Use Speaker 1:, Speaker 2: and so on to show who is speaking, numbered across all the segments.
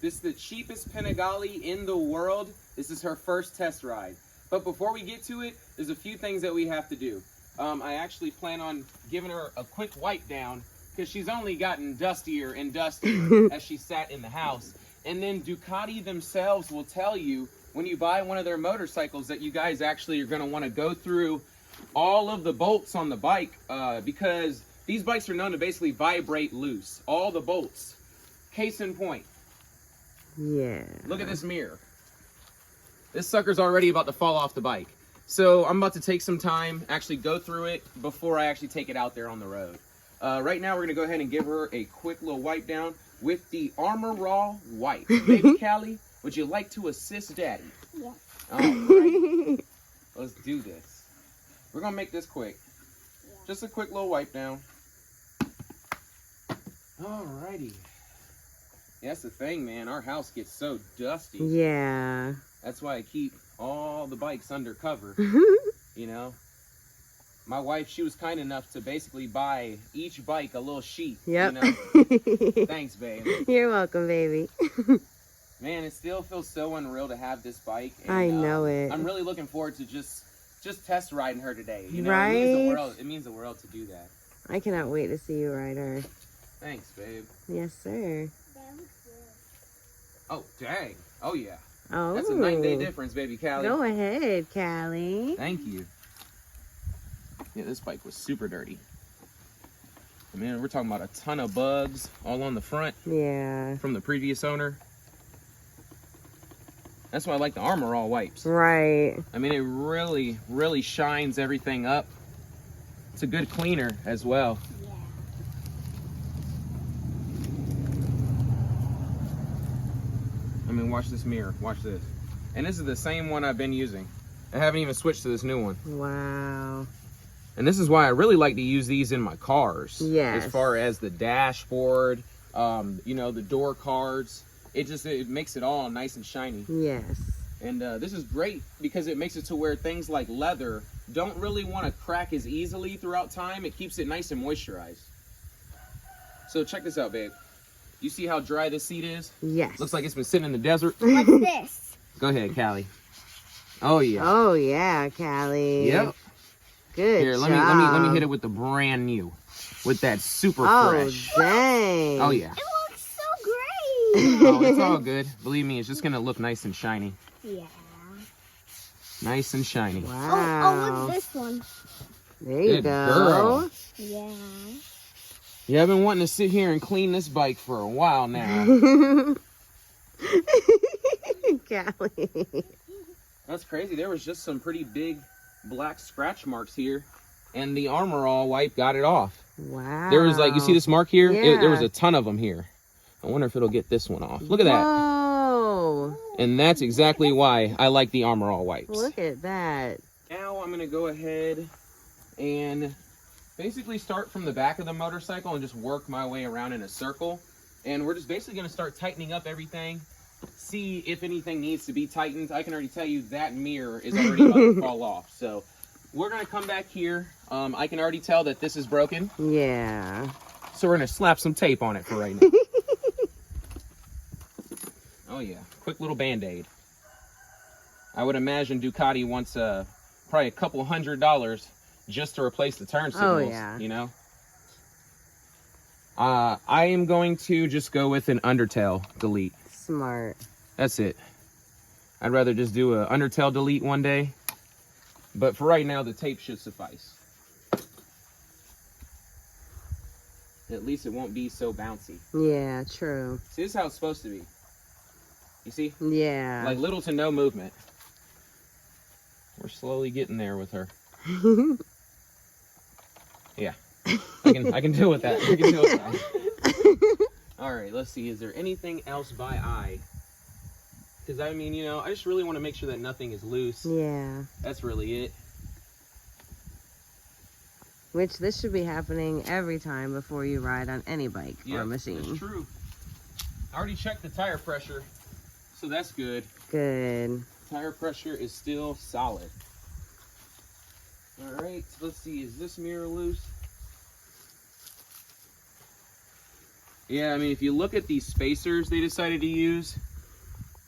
Speaker 1: This is the cheapest Panigale in the world. This is her first test ride. But before we get to it, there's a few things that we have to do. I actually plan on giving her a quick wipe down because she's only gotten dustier and dustier as she sat in the house. And then Ducati themselves will tell you when you buy one of their motorcycles that you guys actually are going to want to go through all of the bolts on the bike because these bikes are known to basically vibrate loose. All the bolts. Case in point.
Speaker 2: Yeah.
Speaker 1: Look at this mirror. This sucker's already about to fall off the bike. So I'm about to take some time, actually go through it before I actually take it out there on the road. Right now we're going to go ahead and give her a quick little wipe down with the Armor Raw wipe. Baby Callie, would you like to assist Daddy?
Speaker 3: Yeah.
Speaker 1: All right. Let's do this. We're going to make this quick.
Speaker 3: Yeah.
Speaker 1: Just a quick little wipe down. Alrighty. Yeah, that's the thing, man. Our house gets so dusty.
Speaker 2: Yeah.
Speaker 1: That's why I keep all the bikes under cover. You know? My wife, she was kind enough to basically buy each bike a little sheet.
Speaker 2: Yep.
Speaker 1: You know? Thanks, babe.
Speaker 2: You're welcome, baby.
Speaker 1: Man, it still feels so unreal to have this bike. And,
Speaker 2: I know it.
Speaker 1: I'm really looking forward to just test riding her today. You know,
Speaker 2: right?
Speaker 1: It means the world to do that.
Speaker 2: I cannot wait to see you ride her.
Speaker 1: Thanks, babe.
Speaker 2: Yes, sir.
Speaker 1: Oh, dang. Oh, yeah.
Speaker 2: Oh.
Speaker 1: That's a 9-day difference, baby Callie.
Speaker 2: Go ahead, Callie.
Speaker 1: Thank you. Yeah, this bike was super dirty. I mean, we're talking about a ton of bugs all on the front.
Speaker 2: Yeah.
Speaker 1: From the previous owner. That's why I like the Armor All wipes.
Speaker 2: Right.
Speaker 1: I mean, it really, really shines everything up. It's a good cleaner as well.
Speaker 3: Yeah.
Speaker 1: I mean, watch this mirror. Watch this. And this is the same one I've been using. I haven't even switched to this new one.
Speaker 2: Wow.
Speaker 1: And this is why I really like to use these in my cars.
Speaker 2: Yes.
Speaker 1: As far as the dashboard, you know, the door cards. It makes it all nice and shiny.
Speaker 2: Yes.
Speaker 1: And this is great because it makes it to where things like leather don't really want to crack as easily throughout time. It keeps it nice and moisturized. So check this out, babe. You see how dry this seat is?
Speaker 2: Yes.
Speaker 1: Looks like it's been sitting in the desert.
Speaker 3: What's this?
Speaker 1: Go ahead, Callie. Oh yeah.
Speaker 2: Oh yeah, Callie.
Speaker 1: Yep.
Speaker 2: Good
Speaker 1: Here,
Speaker 2: job.
Speaker 1: let me hit it with the brand new, with that super fresh.
Speaker 2: Dang.
Speaker 1: Oh yeah.
Speaker 3: It looks so great.
Speaker 1: Oh, it's all good. Believe me, it's just gonna look nice and shiny.
Speaker 3: Yeah.
Speaker 1: Nice and shiny.
Speaker 2: Wow.
Speaker 3: Oh, look at this one.
Speaker 2: There you
Speaker 1: Good
Speaker 2: go.
Speaker 1: girl.
Speaker 3: Yeah.
Speaker 1: Yeah, I've been wanting to sit here and clean this bike for a while now.
Speaker 2: Callie.
Speaker 1: That's crazy. There was just some pretty big black scratch marks here, and the Armor All wipe got it off.
Speaker 2: Wow.
Speaker 1: There was, like, you see this mark here?
Speaker 2: Yeah.
Speaker 1: There was a ton of them here. I wonder if it'll get this one off. Look at that.
Speaker 2: Whoa.
Speaker 1: And that's exactly why I like the Armor All wipes.
Speaker 2: Look at that.
Speaker 1: Now I'm going to go ahead and basically start from the back of the motorcycle and just work my way around in a circle. And we're just basically going to start tightening up everything, see if anything needs to be tightened. I can already tell you that mirror is already about to fall off. So we're going to come back here. I can already tell that this is broken.
Speaker 2: Yeah.
Speaker 1: So we're going to slap some tape on it for right now. Oh yeah, quick little Band-Aid. I would imagine Ducati wants probably a couple $100 just to replace the turn signals.
Speaker 2: Oh yeah.
Speaker 1: You know. I am going to just go with an undertail delete.
Speaker 2: Smart.
Speaker 1: That's it. I'd rather just do a undertail delete one day, but for right now, the tape should suffice. At least it won't be so bouncy.
Speaker 2: Yeah, true.
Speaker 1: See, this is how it's supposed to be. You see?
Speaker 2: Yeah.
Speaker 1: Like little to no movement. We're slowly getting there with her. Yeah. I can deal with that. I can deal with that. All right, let's see. Is there anything else by eye? Because, I mean, you know, I just really want to make sure that nothing is loose.
Speaker 2: Yeah.
Speaker 1: That's really it.
Speaker 2: Which this should be happening every time before you ride on any bike or machine.
Speaker 1: That's true. I already checked the tire pressure, so that's good.
Speaker 2: Good.
Speaker 1: Tire pressure is still solid. All right, let's see. Is this mirror loose? Yeah, I mean, if you look at these spacers they decided to use,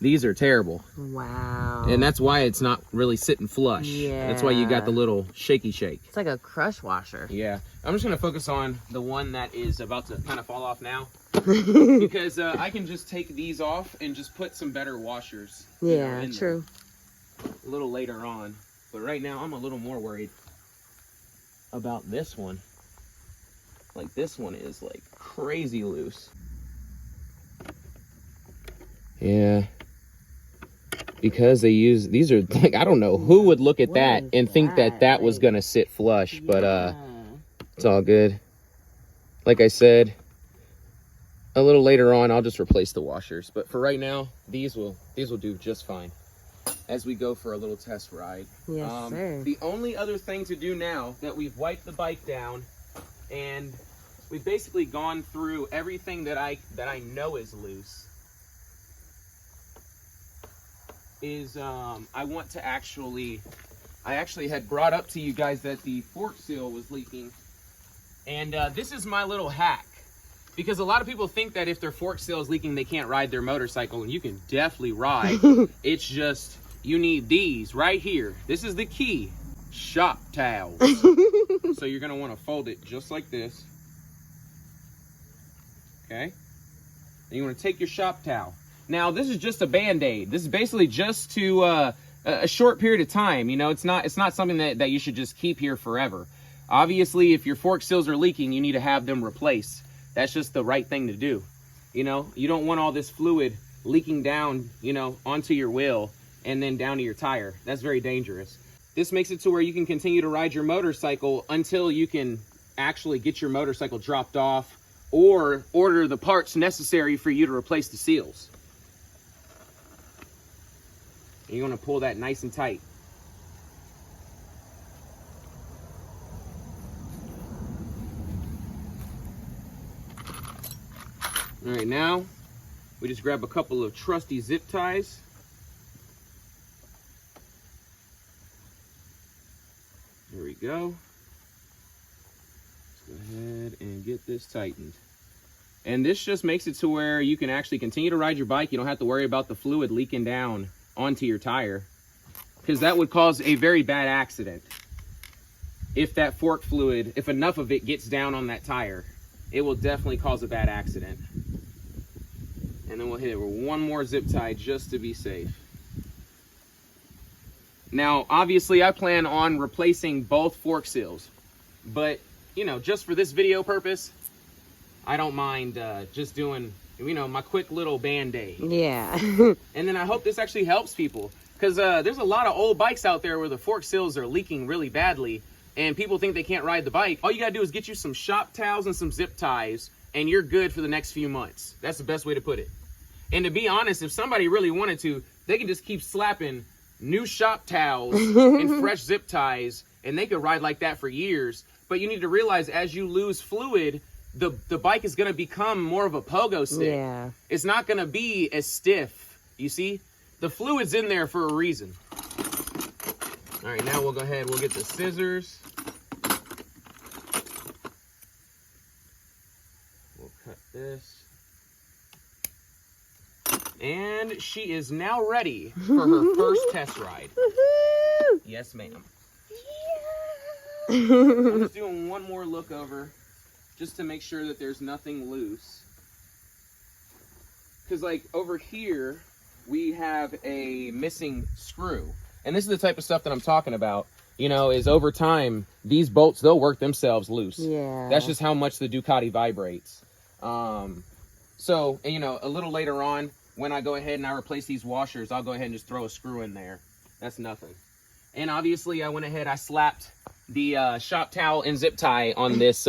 Speaker 1: these are terrible.
Speaker 2: Wow.
Speaker 1: And that's why it's not really sitting flush.
Speaker 2: Yeah.
Speaker 1: That's why you got the little shaky shake.
Speaker 2: It's like a crush washer.
Speaker 1: Yeah. I'm just going to focus on the one that is about to kind of fall off now. Because I can just take these off and just put some better washers.
Speaker 2: Yeah,
Speaker 1: in
Speaker 2: true.
Speaker 1: there a little later on. But right now, I'm a little more worried about this one. Like, this one is, like, crazy loose. Yeah. Because they use, these are, like, I don't know who would look at that and think that that was going to sit flush. But, it's all good. Like I said, a little later on, I'll just replace the washers. But for right now, these will do just fine as we go for a little test ride.
Speaker 2: Yes, sir.
Speaker 1: The only other thing to do now that we've wiped the bike down and we've basically gone through everything that I know is loose is I actually had brought up to you guys that the fork seal was leaking, and this is my little hack, because a lot of people think that if their fork seal is leaking they can't ride their motorcycle, and you can definitely ride. It's just you need these right here. This is the key. Shop towels. So you're going to want to fold it just like this. Okay? And you want to take your shop towel. Now, this is just a Band-Aid. This is basically just to a short period of time. You know, it's not something that you should just keep here forever. Obviously, if your fork seals are leaking, you need to have them replaced. That's just the right thing to do. You know, you don't want all this fluid leaking down, you know, onto your wheel and then down to your tire. That's very dangerous. This makes it to where you can continue to ride your motorcycle until you can actually get your motorcycle dropped off or order the parts necessary for you to replace the seals. And you're going to pull that nice and tight. All right, now we just grab a couple of trusty zip ties. There we go. Let's go ahead and get this tightened. And this just makes it to where you can actually continue to ride your bike. You don't have to worry about the fluid leaking down onto your tire, because that would cause a very bad accident. If that fork fluid, if enough of it gets down on that tire, it will definitely cause a bad accident. And then we'll hit it with one more zip tie just to be safe. Now, obviously, I plan on replacing both fork seals, but, you know, just for this video purpose, I don't mind just doing, you know, my quick little Band-Aid.
Speaker 2: Yeah.
Speaker 1: And then I hope this actually helps people, because there's a lot of old bikes out there where the fork seals are leaking really badly, and people think they can't ride the bike. All you gotta do is get you some shop towels and some zip ties, and you're good for the next few months. That's the best way to put it. And to be honest, if somebody really wanted to, they can just keep slapping new shop towels and fresh zip ties, and they could ride like that for years. But you need to realize, as you lose fluid, the bike is going to become more of a pogo stick.
Speaker 2: Yeah.
Speaker 1: It's not going to be as stiff. You see? The fluid's in there for a reason. All right, now we'll go ahead. We'll get the scissors. We'll cut this. And she is now ready for her first test ride.
Speaker 2: Woohoo!
Speaker 1: Yes, ma'am.
Speaker 3: Yeah.
Speaker 1: I'm just doing one more look over just to make sure that there's nothing loose. Because, like, over here, we have a missing screw. And this is the type of stuff that I'm talking about, you know, is over time, these bolts, they'll work themselves loose.
Speaker 2: Yeah.
Speaker 1: That's just how much the Ducati vibrates. So, and, you know, a little later on, when I go ahead and I replace these washers, I'll go ahead and just throw a screw in there. That's nothing. And obviously, I went ahead, I slapped the shop towel and zip tie on this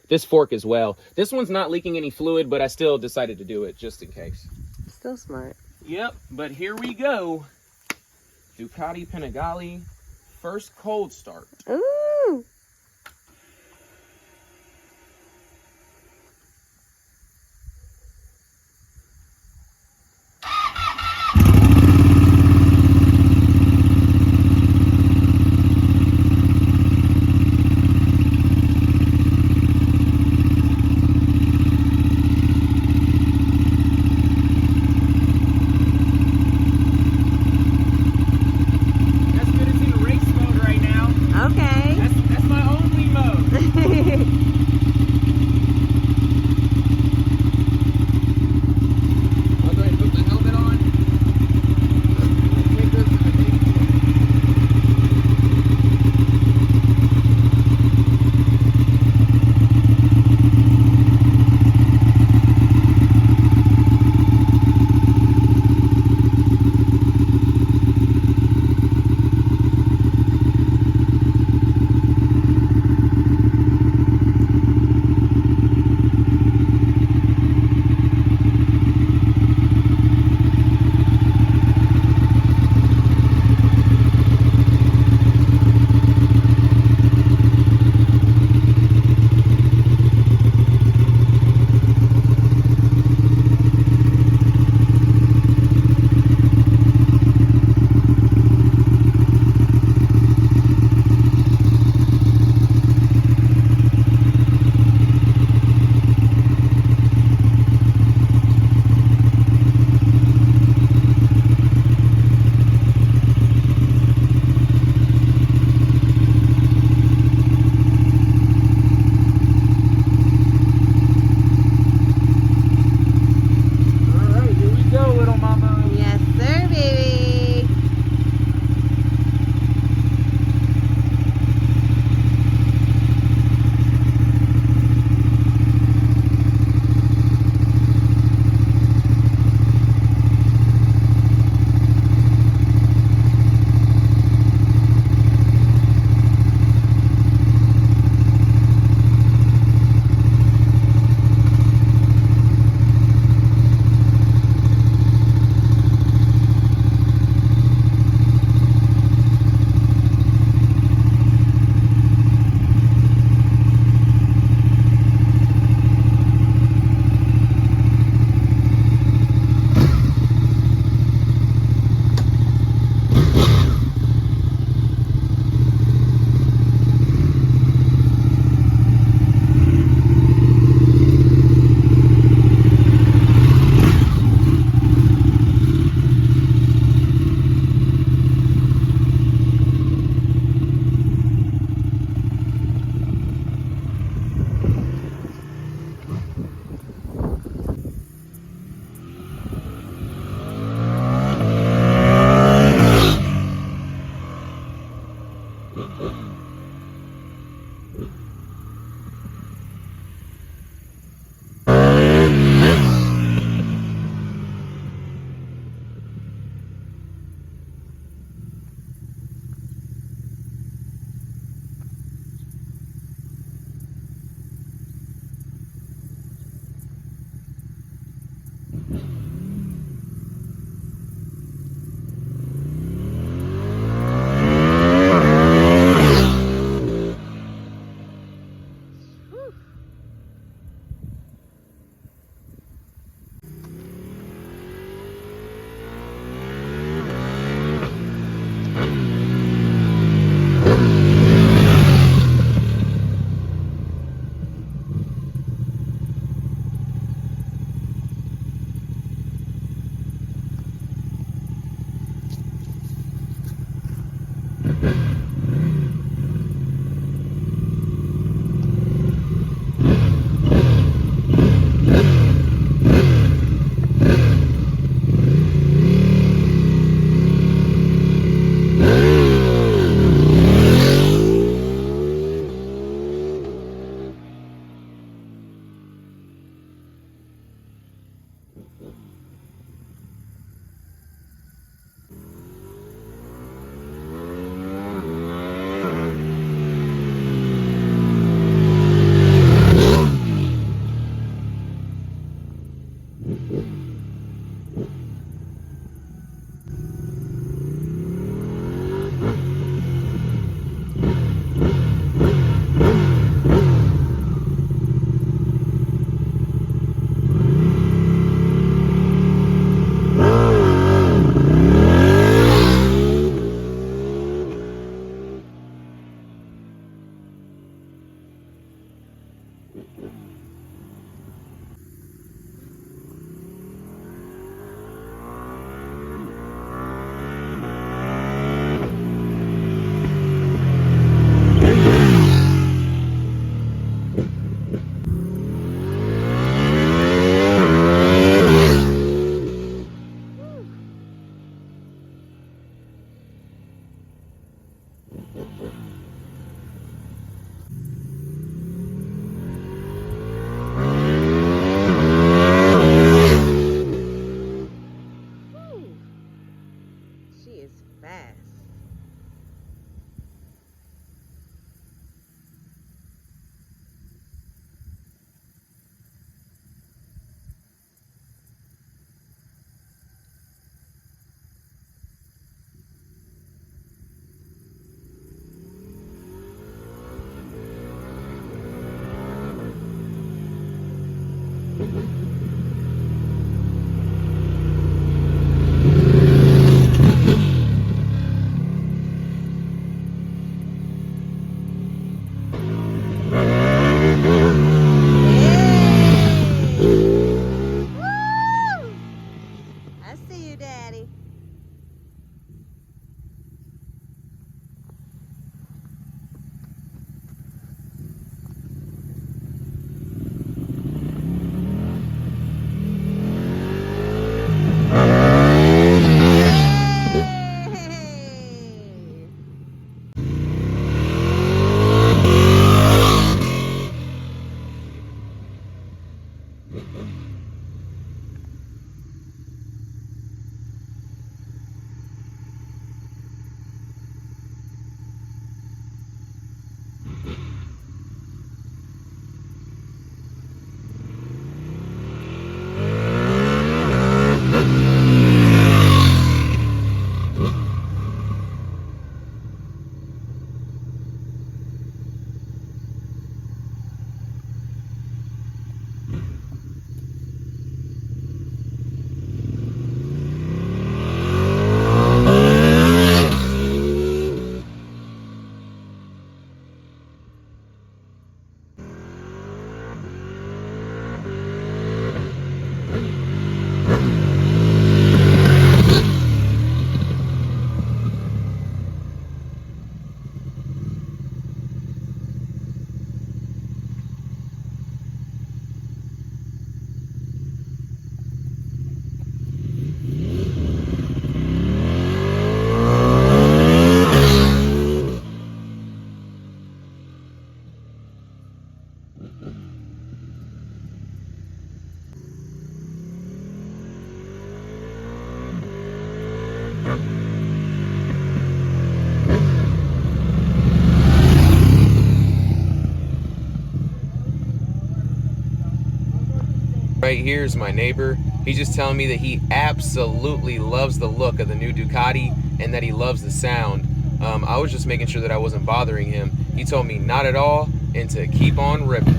Speaker 1: this fork as well. This one's not leaking any fluid, but I still decided to do it just in case.
Speaker 2: Still smart.
Speaker 1: Yep, but here we go. Ducati Panigale, first cold start.
Speaker 2: Ooh.
Speaker 1: That's good, it's in race mode right now.
Speaker 2: Okay.
Speaker 1: That's my only mode. I'll go ahead and put the helmet on. Take this and I think. All right, here we go, little mama.
Speaker 2: Yes, sir, baby.
Speaker 1: right here is my neighbor. He's just telling me that he absolutely loves the look of the new Ducati and that he loves the sound. I was just making sure that I wasn't bothering him. He told me not at all and to keep on ripping.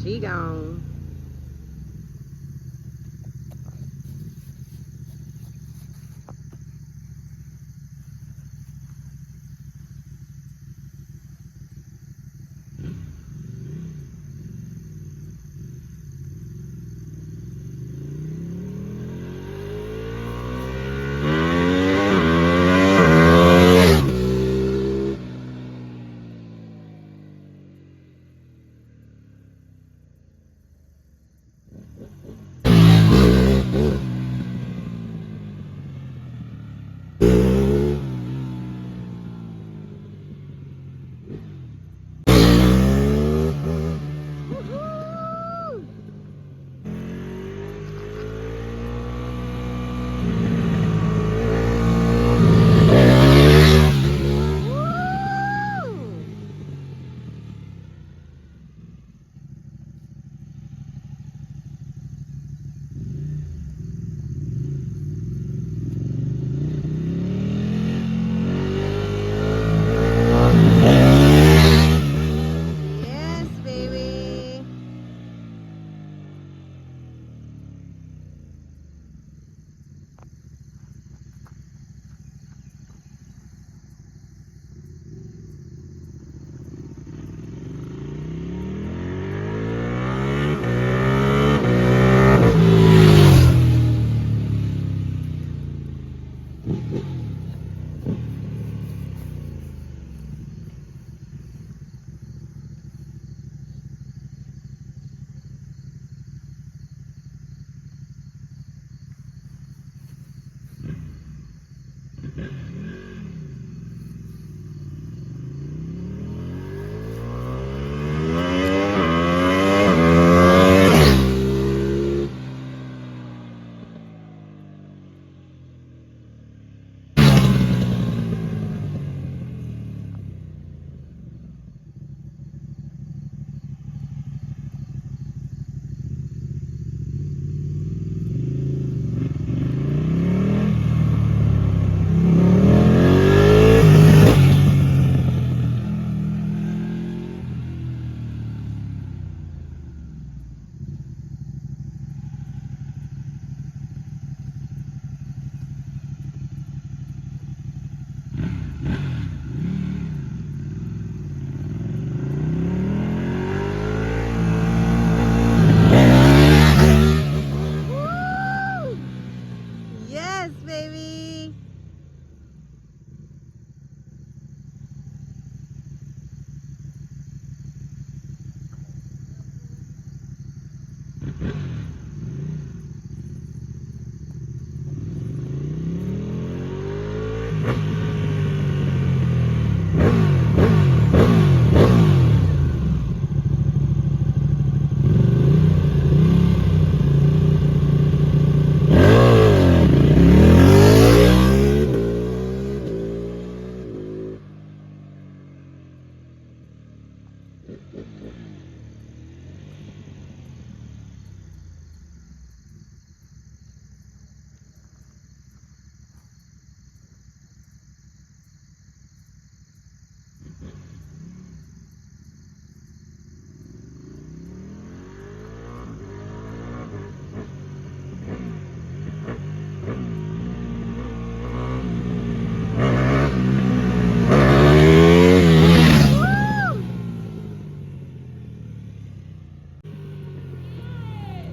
Speaker 2: She gone.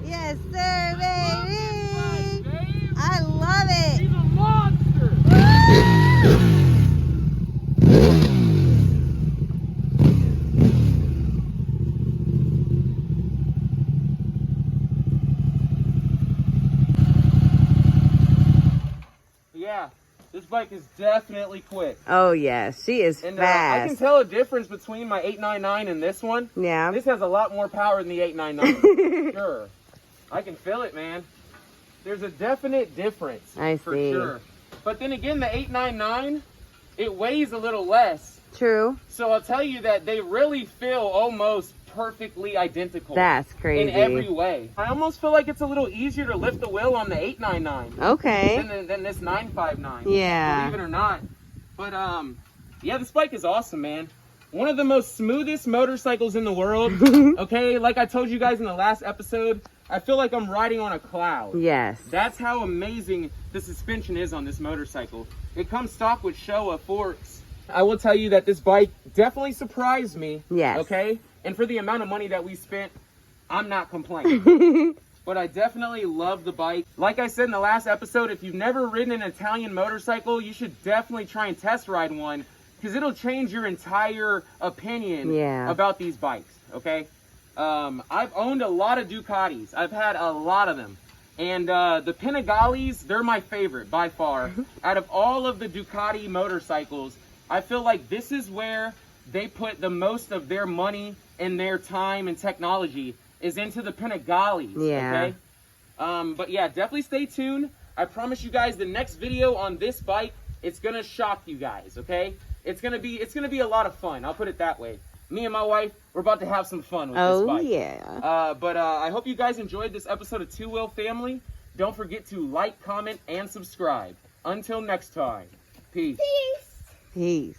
Speaker 2: Yes, sir, baby. I love it.
Speaker 1: He's a monster. Yeah, this bike is definitely quick.
Speaker 2: Oh, yes. She is
Speaker 1: And
Speaker 2: fast.
Speaker 1: I can tell a difference between my 899 and this one.
Speaker 2: Yeah.
Speaker 1: This has a lot more power than the 899. Sure. I can feel it, man. There's a definite difference.
Speaker 2: I
Speaker 1: for
Speaker 2: see.
Speaker 1: sure. But then again, the 899, it weighs a little less.
Speaker 2: True.
Speaker 1: So I'll tell you that they really feel almost perfectly identical.
Speaker 2: That's crazy.
Speaker 1: In every way. I almost feel like it's a little easier to lift the wheel on the 899
Speaker 2: Okay.
Speaker 1: than this 959.
Speaker 2: Yeah.
Speaker 1: Believe it or not. But yeah, this bike is awesome, man. One of the most smoothest motorcycles in the world. Okay, like I told you guys in the last episode, I feel like I'm riding on a cloud.
Speaker 2: Yes.
Speaker 1: That's how amazing the suspension is on this motorcycle. It comes stock with Showa forks. I will tell you that this bike definitely surprised me.
Speaker 2: Yes.
Speaker 1: Okay? And for the amount of money that we spent, I'm not complaining. But I definitely love the bike. Like I said in the last episode, if you've never ridden an Italian motorcycle, you should definitely try and test ride one, because it'll change your entire opinion about these bikes, okay? I've owned a lot of Ducatis. I've had a lot of them. And the Panigales, they're my favorite by far. Out of all of the Ducati motorcycles, I feel like this is where they put the most of their money and their time and technology is into the Panigales, okay? But yeah, definitely stay tuned. I promise you guys the next video on this bike, it's gonna shock you guys, okay? It's gonna be a lot of fun, I'll put it that way. Me and my wife, we're about to have some fun with this bike.
Speaker 2: Oh, yeah.
Speaker 1: But I hope you guys enjoyed this episode of Two Wheel Family. Don't forget to like, comment, and subscribe. Until next time, peace.
Speaker 3: Peace.
Speaker 2: Peace.